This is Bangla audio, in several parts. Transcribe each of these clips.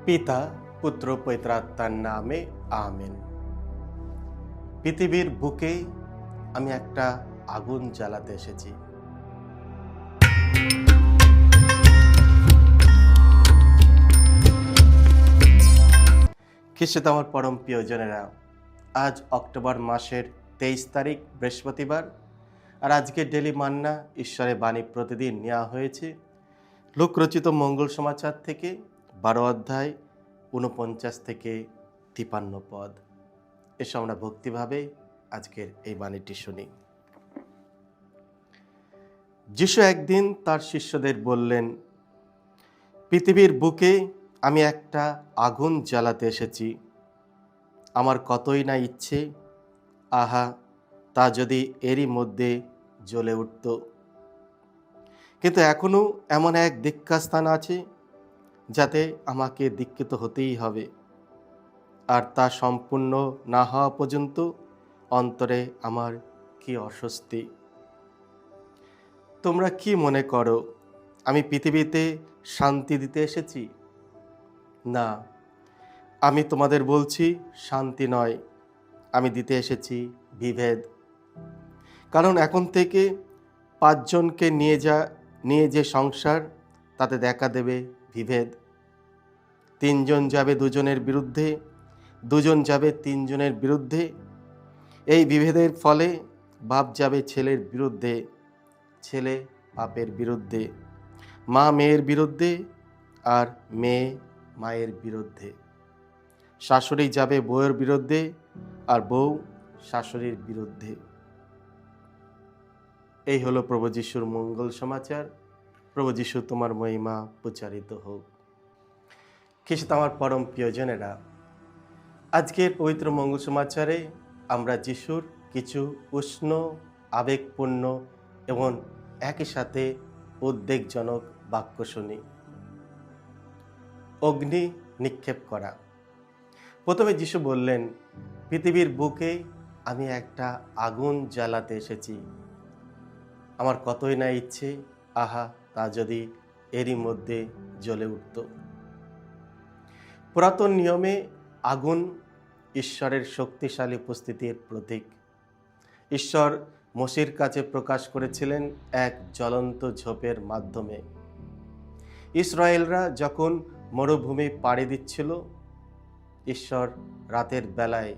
পিতা পুত্র পবিত্রাত্মার নামে আমেন। পৃথিবীর বুকে আমি একটা আগুন জ্বালাতে এসেছি। খ্রিস্টে আমার পরম প্রিয়জনেরা, আজ অক্টোবর মাসের 23 তারিখ বৃহস্পতিবার, আর আজকে ডেলি মান্না ঈশ্বরের বাণী প্রতিদিন নেওয়া হয়েছে লোকরচিত মঙ্গল সমাচার থেকে 12 অধ্যায় 49 থেকে 53 পদ। এসব আমরা ভক্তিভাবে আজকের এই বাণীটি শুনি। যিশু একদিন তার শিষ্যদের বললেন, পৃথিবীর বুকে আমি একটা আগুন জ্বালাতে এসেছি। আমার কতই না ইচ্ছে, আহা তা যদি এরই মধ্যে জ্বলে উঠত। কিন্তু এখনও এমন এক দীক্ষাস্থান আছে যাতে আমাকে দীক্ষিত হতেই হবে, আর তা সম্পূর্ণ না হওয়া পর্যন্ত অন্তরে আমার কি অস্বস্তি। তোমরা কি মনে করো আমি পৃথিবীতে শান্তি দিতে এসেছি? না, আমি তোমাদের বলছি, শান্তি নয়, আমি দিতে এসেছি বিভেদ। কারণ এখন থেকে 5 জনকে নিয়ে যে সংসার, তাতে দেখা দেবে বিভেদ। 3 জন যাবে 2 জনের বিরুদ্ধে, 2 জন যাবে 3 জনের বিরুদ্ধে। এই বিভেদের ফলে বাপ যাবে ছেলের বিরুদ্ধে, ছেলে বাপের বিরুদ্ধে, মা মেয়ের বিরুদ্ধে, আর মেয়ে মায়ের বিরুদ্ধে। শাশুড়ি যাবে বউয়ের বিরুদ্ধে, আর বউ শাশুড়ির বিরুদ্ধে। এই হলো প্রভু যিশুর মঙ্গল সমাচার। প্রভু যিশু তোমার মহিমা প্রচারিত হোক। খ্রিস্ট আমার পরম প্রিয়জনেরা, আজকের পবিত্র মঙ্গল সমাচারে আমরা যিশুর কিছু উষ্ণ, আবেগপূর্ণ এবং একই সাথে উদ্বেগজনক বাক্য শুনি। অগ্নি নিক্ষেপ করা। প্রথমে যিশু বললেন, পৃথিবীর বুকে আমি একটা আগুন জ্বালাতে এসেছি। আমার কতই না ইচ্ছে, আহা তা যদি এরই মধ্যে জ্বলে উঠত। পুরাতন নিয়মে আগুন ঈশ্বরের শক্তিশালী উপস্থিতির প্রতীক। ঈশ্বর মোশির কাছে প্রকাশ করেছিলেন এক জ্বলন্ত ঝোপের মাধ্যমে। ইসরায়েলরা যখন মরুভূমি পাড়ি দিচ্ছিল, ঈশ্বর রাতের বেলায়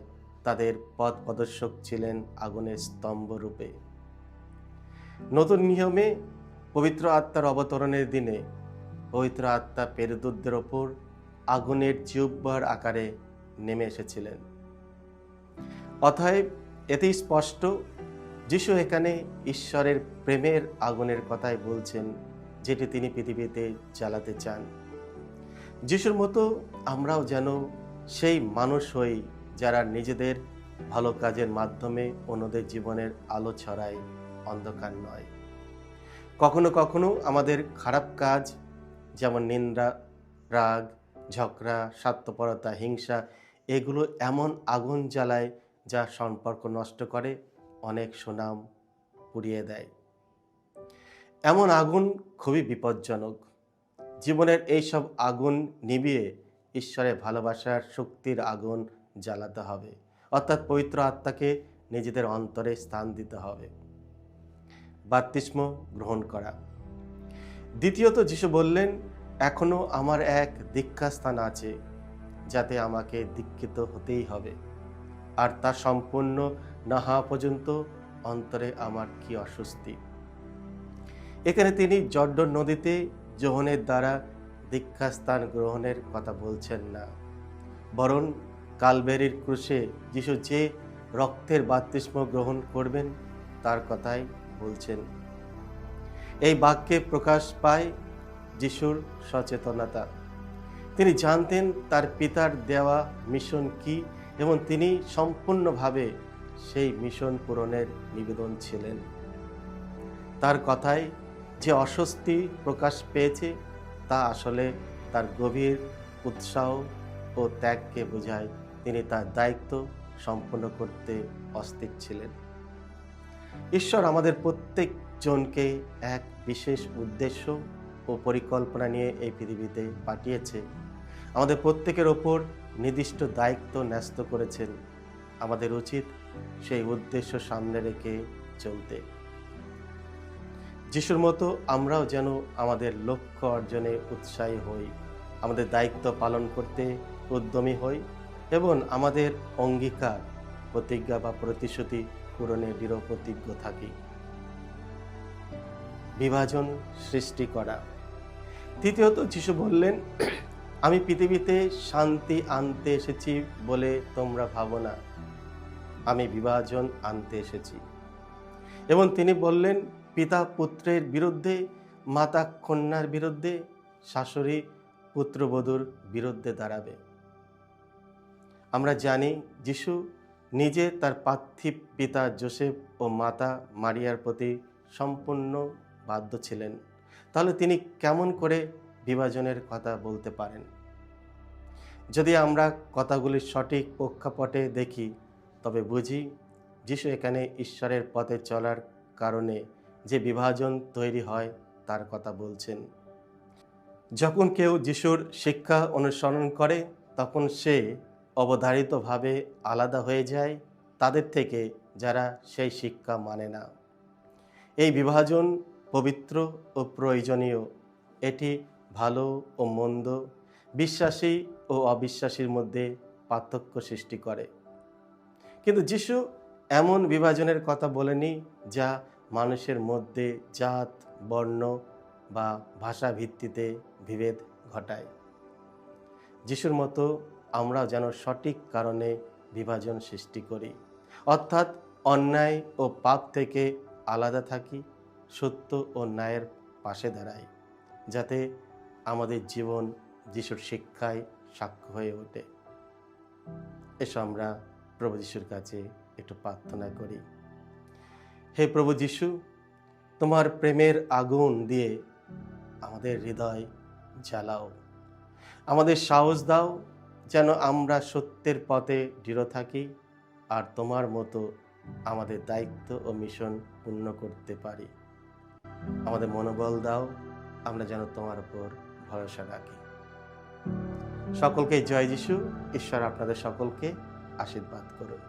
তাদের পথ প্রদর্শক ছিলেন আগুনের স্তম্ভ রূপে। নতুন নিয়মে পবিত্র আত্মার অবতরণের দিনে পবিত্র আত্মা পেরুদূতদের ওপর আগুনের জিহ্বার আকারে নেমে এসেছিলেন। অতএব এতেই স্পষ্ট, যিশু এখানে ঈশ্বরের প্রেমের আগুনের কথাই বলছেন, যেটি তিনি পৃথিবীতে জ্বালাতে চান। যিশুর মতো আমরাও যেন সেই মানুষ হই যারা নিজেদের ভালো কাজের মাধ্যমে অন্যদের জীবনের আলো ছড়ায়, অন্ধকার নয়। কখনো কখনো আমাদের খারাপ কাজ, যেমন নিন্দা, রাগ, ঝগড়া, স্বার্থপরতা, হিংসা, এগুলো এমন আগুন জ্বালায় যা সম্পর্ক নষ্ট করে, অনেক সুনাম পুড়িয়ে দেয়। এমন আগুন খুবই বিপজ্জনক। জীবনের এইসব আগুন নিভিয়ে ঈশ্বরের ভালোবাসার শক্তির আগুন জ্বালাতে হবে, অর্থাৎ পবিত্র আত্মাকে নিজেদের অন্তরে স্থান দিতে হবে। বাপ্তিস্ম গ্রহণ করা। দ্বিতীয়ত যিশু বললেন, এখনো আমার এক দীক্ষাস্থান আছে যাতে আমাকে দীক্ষিত হতেই হবে, আর তা সম্পূর্ণ না হওয়া পর্যন্ত অন্তরে আমার কি অস্বস্তি। এখানে তিনি জর্ডন নদীতে যোহনের দ্বারা দীক্ষাস্থান গ্রহণের কথা বলছেন না, বরং কালভেরির ক্রুশে যিশু যে রক্তের বাপ্তিস্ম গ্রহণ করবেন তার কথাই বলছেন। এই বাক্যে প্রকাশ পায় যিশুর সচেতনতা। তিনি জানতেন তার পিতার দেওয়া মিশন কি, এবং তিনি সম্পূর্ণভাবে সেই মিশন পূরণের নিবেদন ছিলেন। তার কথায় যে অস্বস্তি প্রকাশ পেয়েছে, তা আসলে তার গভীর উৎসাহ ও ত্যাগকে বোঝায়। তিনি তার দায়িত্ব সম্পূর্ণ করতে অস্থির ছিলেন। ঈশ্বর আমাদের প্রত্যেকজনকে এক বিশেষ উদ্দেশ্য ও পরিকল্পনা নিয়ে এই পৃথিবীতে পাঠিয়েছে, আমাদের প্রত্যেকের ওপর নির্দিষ্ট দায়িত্ব ন্যস্ত করেছেন। আমাদের উচিত সেই উদ্দেশ্য সামনে রেখে চলতে। যিশুর মতো আমরাও যেন আমাদের লক্ষ্য অর্জনে উৎসাহী হই, আমাদের দায়িত্ব পালন করতে উদ্যমী হই এবং আমাদের অঙ্গীকার, প্রতিজ্ঞা বা প্রতিশ্রুতি পূরণে দৃঢ় প্রতিজ্ঞ থাকি। বিভাজন সৃষ্টি করা। তৃতীয়ত, যিশু বললেন, আমি পৃথিবীতে শান্তি আনতে এসেছি বলে তোমরা ভাবো না, আমি বিভাজন আনতে এসেছি। এবং তিনি বললেন, পিতা পুত্রের বিরুদ্ধে, মাতা কন্যার বিরুদ্ধে, শাশুড়ি পুত্রবধূর বিরুদ্ধে দাঁড়াবে। আমরা জানি যিশু নিজে তার পার্থিব পিতা যোসেফ ও মাতা মারিয়ার প্রতি সম্পূর্ণ বাধ্য ছিলেন। তাহলে তিনি কেমন করে বিভাজনের কথা বলতে পারেন? যদি আমরা কথাগুলির সঠিক প্রেক্ষাপটে দেখি, তবে বুঝি যিশু এখানে ঈশ্বরের পথে চলার কারণে যে বিভাজন তৈরি হয় তার কথা বলছেন। যখন কেউ যিশুর শিক্ষা অনুসরণ করে, তখন সে অবধারিতভাবে আলাদা হয়ে যায় তাদের থেকে যারা সেই শিক্ষা মানে না। এই বিভাজন পবিত্র ও প্রয়োজনীয়। এটি ভালো ও মন্দ, বিশ্বাসী ও অবিশ্বাসীর মধ্যে পার্থক্য সৃষ্টি করে। কিন্তু যিশু এমন বিভাজনের কথা বলেনি যা মানুষের মধ্যে জাত, বর্ণ বা ভাষা ভিত্তিতে বিভেদ ঘটায়। যিশুর মতো আমরা যেন সঠিক কারণে বিভাজন সৃষ্টি করি, অর্থাৎ অন্যায় ও পাপ থেকে আলাদা থাকি, সত্য ও ন্যায়ের পাশে দাঁড়াই, যাতে আমাদের জীবন যিশুর শিক্ষায় সাক্ষ্য হয়ে ওঠে। এসো আমরা প্রভু যিশুর কাছে একটু প্রার্থনা করি। হে প্রভু যিশু, তোমার প্রেমের আগুন দিয়ে আমাদের হৃদয় জ্বালাও, আমাদের সাহস দাও যেন আমরা সত্যের পথে দৃঢ় থাকি আর তোমার মতো আমাদের দায়িত্ব ও মিশন পূর্ণ করতে পারি। আমাদের মনোবল দাও, আমরা যেন তোমার উপর ভরসা রাখি। সকলকে জয় যিশু। ঈশ্বর আপনাদের সকলকে আশীর্বাদ করুন।